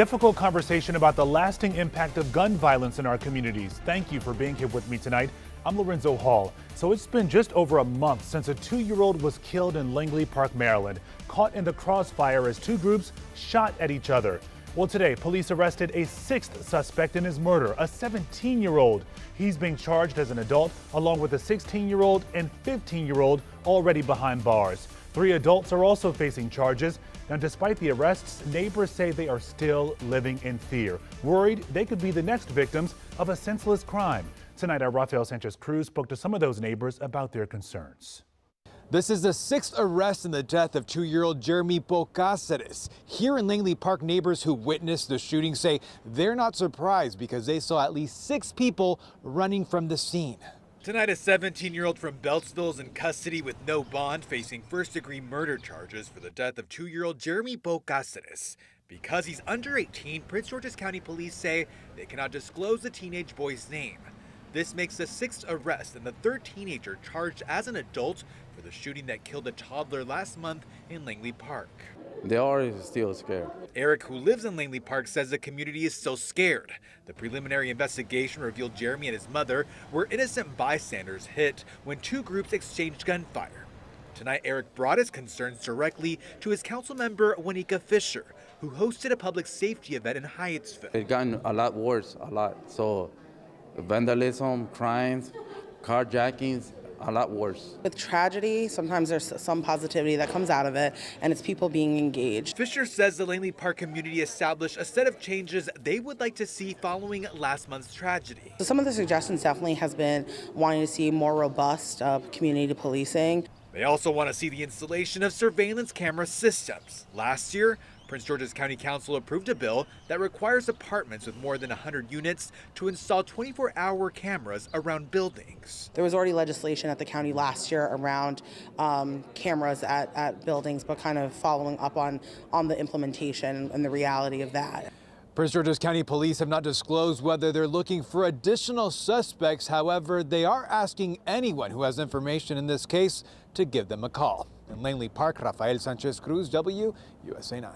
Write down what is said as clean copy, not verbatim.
Difficult conversation about the lasting impact of gun violence in our communities. Thank you for being here with me tonight. I'm Lorenzo Hall. So it's been just over a month since a 2-year-old was killed in Langley Park, Maryland, caught in the crossfire as two groups shot at each other. Well, today, police arrested a 6th suspect in his murder, a 17-year-old. He's being charged as an adult, along with a 16-year-old and 15-year-old already behind bars. 3 adults are also facing charges. Now, despite the arrests, neighbors say they are still living in fear, worried they could be the next victims of a senseless crime. Tonight, our Rafael Sanchez-Cruz spoke to some of those neighbors about their concerns. This is the 6th arrest in the death of 2-year-old Jeremy Poou-Caceres. Here in Langley Park, neighbors who witnessed the shooting say they're not surprised because they saw at least 6 people running from the scene. Tonight, a 17-year-old from Beltsville is in custody with no bond, facing first-degree murder charges for the death of 2-year-old Jeremy Poou-Caceres. Because he's under 18, Prince George's County Police say they cannot disclose the teenage boy's name. This makes the 6th arrest and the 3rd teenager charged as an adult for the shooting that killed a toddler last month in Langley Park. They are still scared. Eric, who lives in Langley Park, says the community is still scared. The preliminary investigation revealed Jeremy and his mother were innocent bystanders hit when 2 groups exchanged gunfire. Tonight, Eric brought his concerns directly to his council member, Juanica Fisher, who hosted a public safety event in Hyattsville. It's gotten a lot worse, a lot. So vandalism, crimes, carjackings, a lot worse. With tragedy, sometimes there's some positivity that comes out of it, and it's people being engaged. Fisher says the Langley Park community established a set of changes they would like to see following last month's tragedy. So some of the suggestions definitely has been wanting to see more robust community policing. They also want to see the installation of surveillance camera systems. Last year, Prince George's County Council approved a bill that requires apartments with more than 100 units to install 24-hour cameras around buildings. There was already legislation at the county last year around cameras at buildings, but kind of following up on the implementation and the reality of that. Prince George's County Police have not disclosed whether they're looking for additional suspects. However, they are asking anyone who has information in this case to give them a call. In Langley Park, Rafael Sanchez-Cruz, WUSA 9.